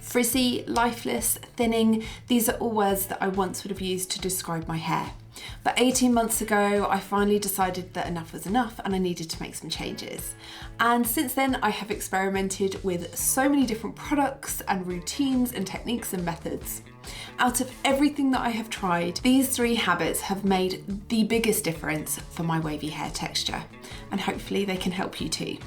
Frizzy, lifeless, thinning, these are all words that I once would have used to describe my hair. But 18 months ago, I finally decided that enough was enough and I needed to make some changes. And since then, I have experimented with so many different products and routines and techniques and methods. Out of everything that I have tried, these 3 habits have made the biggest difference for my wavy hair texture, and hopefully they can help you too.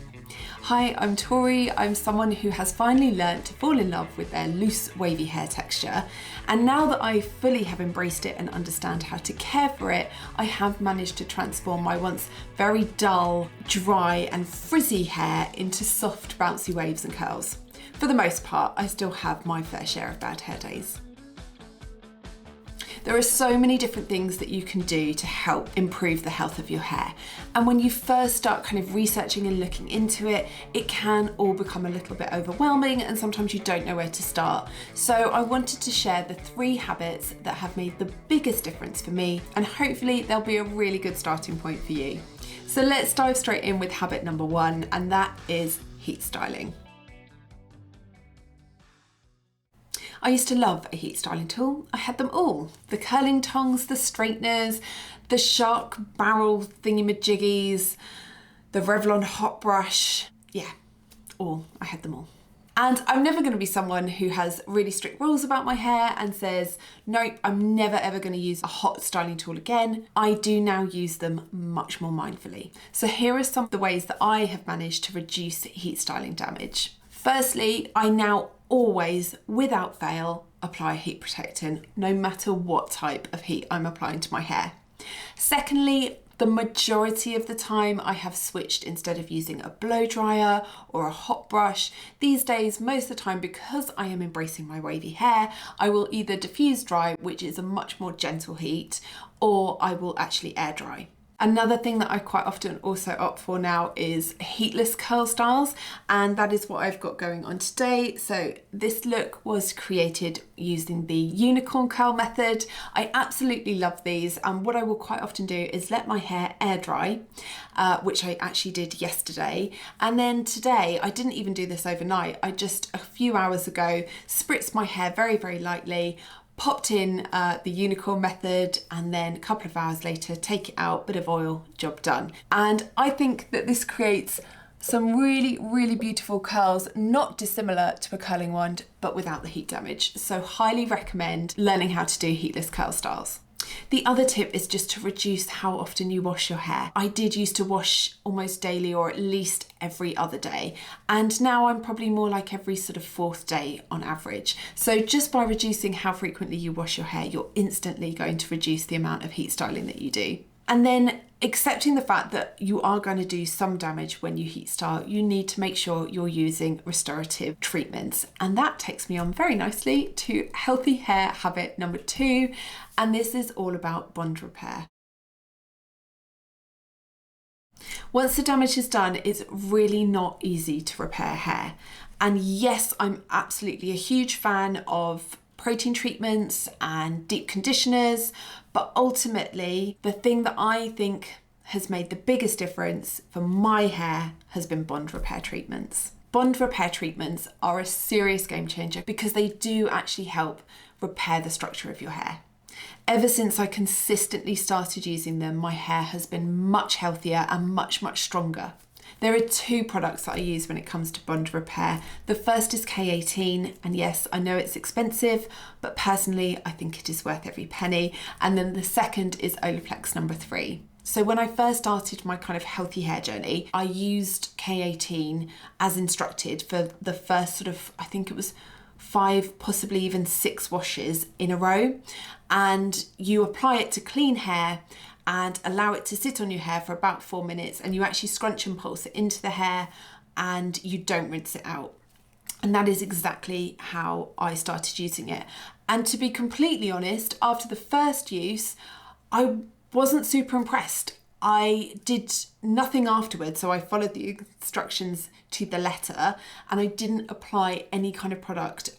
Hi, I'm Tori. I'm someone who has finally learnt to fall in love with their loose wavy hair texture, and now that I fully have embraced it and understand how to care for it, I have managed to transform my once very dull, dry and frizzy hair into soft bouncy waves and curls. For the most part, I still have my fair share of bad hair days. There are so many different things that you can do to help improve the health of your hair. And when you first start kind of researching and looking into it, it can all become a little bit overwhelming and sometimes you don't know where to start. So I wanted to share the 3 habits that have made the biggest difference for me, and hopefully they'll be a really good starting point for you. So let's dive straight in with habit number 1, and that is heat styling. I used to love a heat styling tool. I had them all. The curling tongs, the straighteners, the shark barrel thingy-majiggies, the Revlon hot brush. Yeah, I had them all. And I'm never going to be someone who has really strict rules about my hair and says, nope, I'm never ever going to use a hot styling tool again. I do now use them much more mindfully. So here are some of the ways that I have managed to reduce heat styling damage. Firstly, I now always, without fail, apply heat protectant, no matter what type of heat I'm applying to my hair. Secondly, the majority of the time I have switched, instead of using a blow dryer or a hot brush. These days, most of the time, because I am embracing my wavy hair, I will either diffuse dry, which is a much more gentle heat, or I will actually air dry. Another thing that I quite often also opt for now is heatless curl styles, and that is what I've got going on today. So this look was created using the unicorn curl method. I absolutely love these, and what I will quite often do is let my hair air dry, which I actually did yesterday. And then today, I didn't even do this overnight. I just, a few hours ago, spritzed my hair very, very lightly, popped in the unicorn method, and then a couple of hours later, take it out, bit of oil, job done. And I think that this creates some really, really beautiful curls, not dissimilar to a curling wand, but without the heat damage. So highly recommend learning how to do heatless curl styles. The other tip is just to reduce how often you wash your hair. I did used to wash almost daily, or at least every other day, and now I'm probably more like every sort of 4th day on average. So just by reducing how frequently you wash your hair, you're instantly going to reduce the amount of heat styling that you do. And then accepting the fact that you are going to do some damage when you heat style, you need to make sure you're using restorative treatments. And that takes me on very nicely to healthy hair habit number 2, and this is all about bond repair. Once the damage is done, it's really not easy to repair hair. And yes, I'm absolutely a huge fan of protein treatments and deep conditioners, but ultimately the thing that I think has made the biggest difference for my hair has been bond repair treatments. Bond repair treatments are a serious game changer because they do actually help repair the structure of your hair. Ever since I consistently started using them, my hair has been much healthier and much, much stronger. There are 2 products that I use when it comes to bond repair. The first is K18, and yes, I know it's expensive, but personally, I think it is worth every penny. And then the second is Olaplex number 3. So when I first started my kind of healthy hair journey, I used K18 as instructed for the first sort of, I think it was 5, possibly even 6 washes in a row. And you apply it to clean hair and allow it to sit on your hair for about 4 minutes, and you actually scrunch and pulse it into the hair and you don't rinse it out. And that is exactly how I started using it. And to be completely honest, after the first use, I wasn't super impressed. I did nothing afterwards, so I followed the instructions to the letter, and I didn't apply any kind of product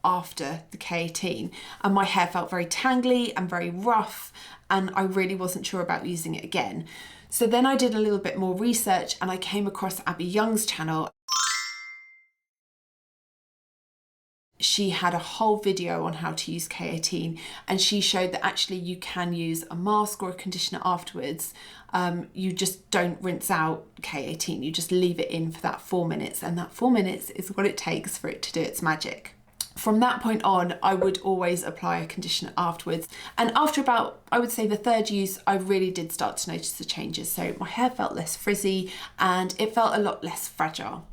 after the K18, and my hair felt very tangly and very rough, and I really wasn't sure about using it again. So then I did a little bit more research and I came across Abby Young's channel. she had a whole video on how to use K18, and she showed that actually you can use a mask or a conditioner afterwards. You just don't rinse out K18, you just leave it in for that 4 minutes, and that 4 minutes is what it takes for it to do its magic. From that point on, I would always apply a conditioner afterwards. And after about, I would say the third use, I really did start to notice the changes. So my hair felt less frizzy and it felt a lot less fragile.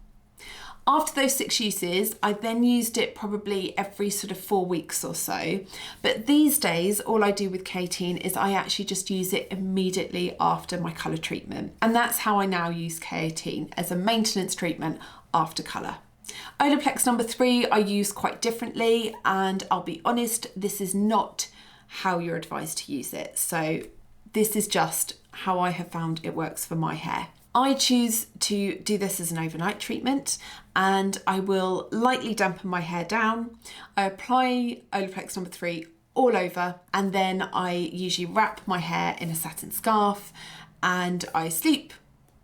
After those 6 uses, I then used it probably every sort of 4 weeks or so. But these days, all I do with K18 is I actually just use it immediately after my colour treatment. And that's how I now use K18, as a maintenance treatment after colour. Olaplex number 3 I use quite differently, and I'll be honest, this is not how you're advised to use it. So this is just how I have found it works for my hair. I choose to do this as an overnight treatment, and I will lightly dampen my hair down. I apply Olaplex number 3 all over, and then I usually wrap my hair in a satin scarf and I sleep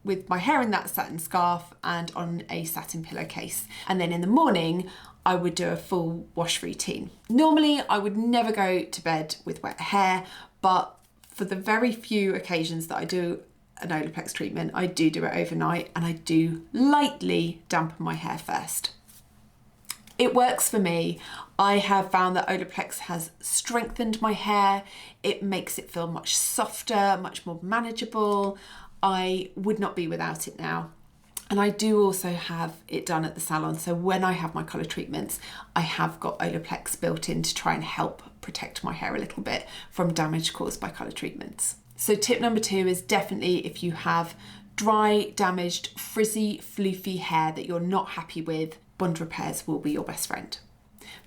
with my hair in that satin scarf and on a satin pillowcase. And then in the morning, I would do a full wash routine. Normally, I would never go to bed with wet hair, but for the very few occasions that I do an Olaplex treatment, I do it overnight, and I do lightly dampen my hair first. It works for me. I have found that Olaplex has strengthened my hair. It makes it feel much softer, much more manageable. I would not be without it now. And I do also have it done at the salon. So when I have my colour treatments, I have got Olaplex built in to try and help protect my hair a little bit from damage caused by colour treatments. So tip number 2 is definitely, if you have dry, damaged, frizzy, floofy hair that you're not happy with, bond repairs will be your best friend.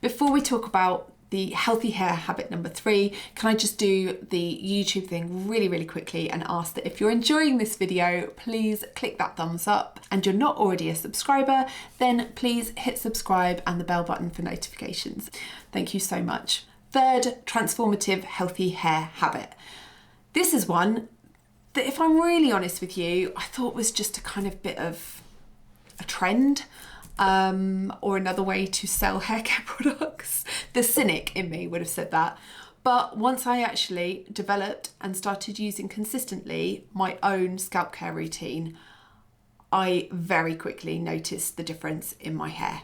Before we talk about the healthy hair habit number 3, can I just do the YouTube thing really, really quickly and ask that if you're enjoying this video, please click that thumbs up, and you're not already a subscriber, then please hit subscribe and the bell button for notifications. Thank you so much. Third, transformative healthy hair habit. This is one that, if I'm really honest with you, I thought was just a kind of bit of a trend. Or another way to sell hair care products. The cynic in me would have said that. But once I actually developed and started using consistently my own scalp care routine, I very quickly noticed the difference in my hair.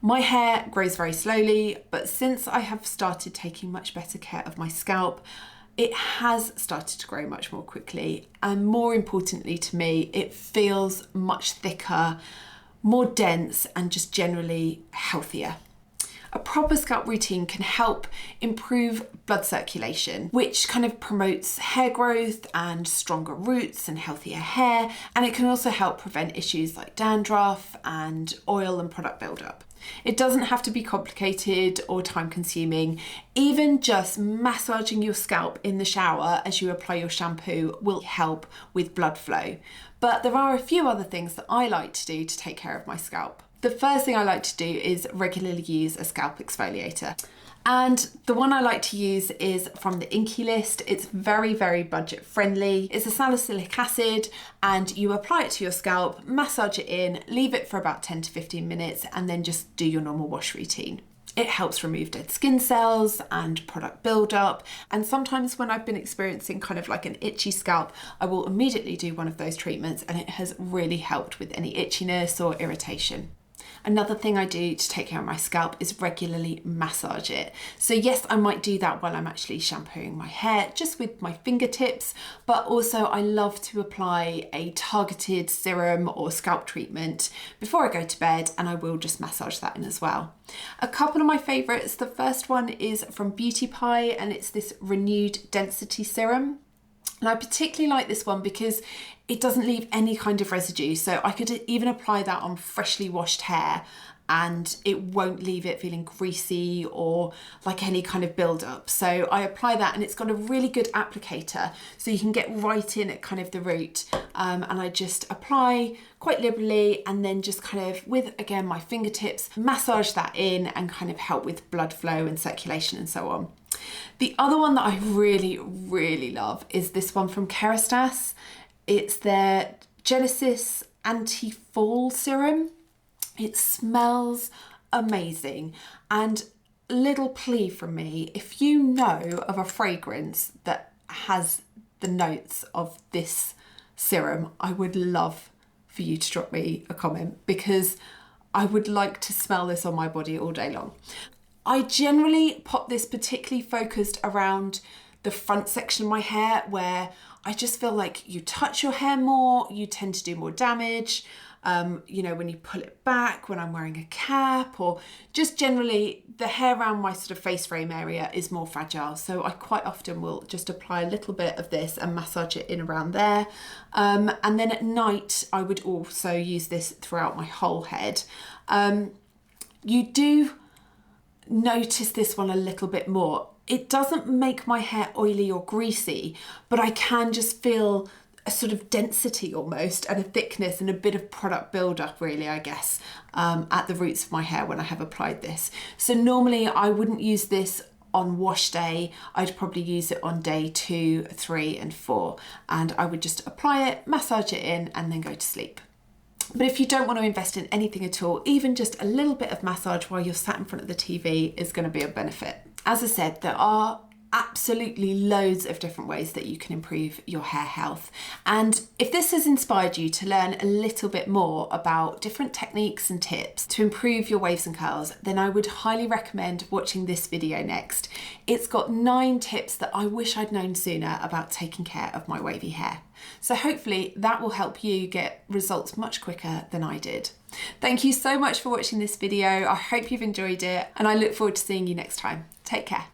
My hair grows very slowly, but since I have started taking much better care of my scalp, it has started to grow much more quickly, and more importantly to me, it feels much thicker, more dense, and just generally healthier. A proper scalp routine can help improve blood circulation, which kind of promotes hair growth and stronger roots and healthier hair, and it can also help prevent issues like dandruff and oil and product buildup. It doesn't have to be complicated or time consuming. Even just massaging your scalp in the shower as you apply your shampoo will help with blood flow. But there are a few other things that I like to do to take care of my scalp. The first thing I like to do is regularly use a scalp exfoliator. And the one I like to use is from the Inky list. It's very, very budget friendly. It's a salicylic acid, and you apply it to your scalp, massage it in, leave it for about 10 to 15 minutes, and then just do your normal wash routine. It helps remove dead skin cells and product buildup. And sometimes when I've been experiencing kind of like an itchy scalp, I will immediately do one of those treatments, and it has really helped with any itchiness or irritation. Another thing I do to take care of my scalp is regularly massage it. So yes, I might do that while I'm actually shampooing my hair, just with my fingertips, but also I love to apply a targeted serum or scalp treatment before I go to bed, and I will just massage that in as well. A couple of my favourites, the first one is from Beauty Pie, and it's this Renewed Density Serum. And I particularly like this one because it doesn't leave any kind of residue. So I could even apply that on freshly washed hair and it won't leave it feeling greasy or like any kind of build-up. So I apply that, and it's got a really good applicator, so you can get right in at kind of the root. And I just apply quite liberally, and then just kind of with, again, my fingertips, massage that in and kind of help with blood flow and circulation and so on. The other one that I really, really love is this one from Kerastase. It's their Genesis Anti-Fall Serum. It smells amazing. And little plea from me, if you know of a fragrance that has the notes of this serum, I would love for you to drop me a comment, because I would like to smell this on my body all day long. I generally pop this particularly focused around the front section of my hair, where I just feel like you touch your hair more, you tend to do more damage. You know, when you pull it back, when I'm wearing a cap, or just generally the hair around my sort of face frame area is more fragile. So I quite often will just apply a little bit of this and massage it in around there. And then at night, I would also use this throughout my whole head. You do notice this one a little bit more. It doesn't make my hair oily or greasy, but I can just feel a sort of density almost, and a thickness and a bit of product buildup, really, I guess, at the roots of my hair when I have applied this. So normally I wouldn't use this on wash day. I'd probably use it on day 2, 3 and 4, and I would just apply it, massage it in, and then go to sleep. But if you don't want to invest in anything at all, even just a little bit of massage while you're sat in front of the TV is going to be a benefit. As I said, there are absolutely loads of different ways that you can improve your hair health. And if this has inspired you to learn a little bit more about different techniques and tips to improve your waves and curls, then I would highly recommend watching this video next. It's got 9 tips that I wish I'd known sooner about taking care of my wavy hair. So hopefully that will help you get results much quicker than I did. Thank you so much for watching this video. I hope you've enjoyed it, and I look forward to seeing you next time. Take care.